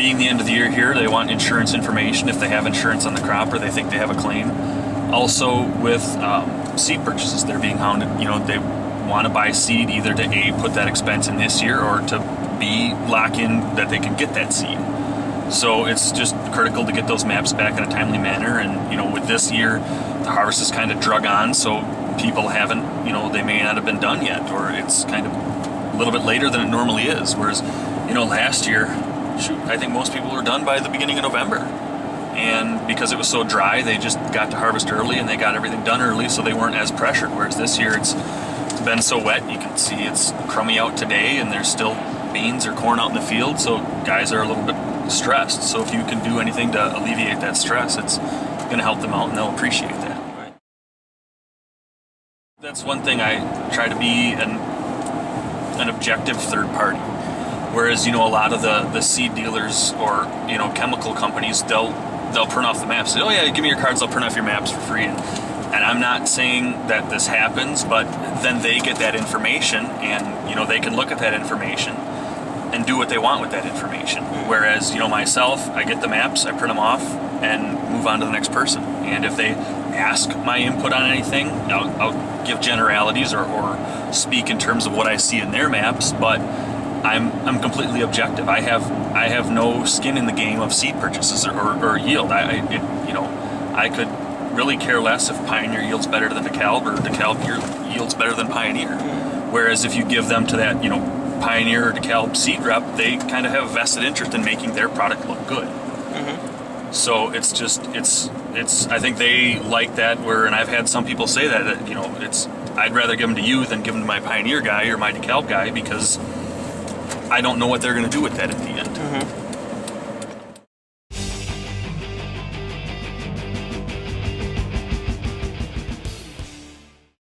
being the end of the year here, they want insurance information if they have insurance on the crop or they think they have a claim. Also with seed purchases, they're being hounded. They want to buy seed either to A, put that expense in this year, or to B, lock in that they can get that seed. So it's just critical to get those maps back in a timely manner. And with this year, the harvest is kind of drug on, so people haven't, they may not have been done yet, or it's kind of a little bit later than it normally is. Whereas, last year, I think most people were done by the beginning of November. And because it was so dry, they just got to harvest early and they got everything done early, so they weren't as pressured. Whereas this year, it's been so wet, you can see it's crummy out today, and there's still beans or corn out in the field, so guys are a little bit stressed. So if you can do anything to alleviate that stress, it's going to help them out, and they'll appreciate that. Right? That's one thing. I try to be an objective third party. Whereas, a lot of the seed dealers or, chemical companies, they'll print off the maps. Say, oh yeah, give me your cards, I'll print off your maps for free. And I'm not saying that this happens, but then they get that information and, they can look at that information and do what they want with that information. Whereas, myself, I get the maps, I print them off and move on to the next person. And if they ask my input on anything, I'll give generalities or speak in terms of what I see in their maps, but I'm completely objective. I have no skin in the game of seed purchases or yield. I could really care less if Pioneer yields better than DeKalb or DeKalb yields better than Pioneer. Whereas if you give them to that, Pioneer or DeKalb seed rep, they kind of have a vested interest in making their product look good. Mm-hmm. So it's I think they like that. And I've had some people say that I'd rather give them to you than give them to my Pioneer guy or my DeKalb guy, because I don't know what they're going to do with that at the end. Mm-hmm.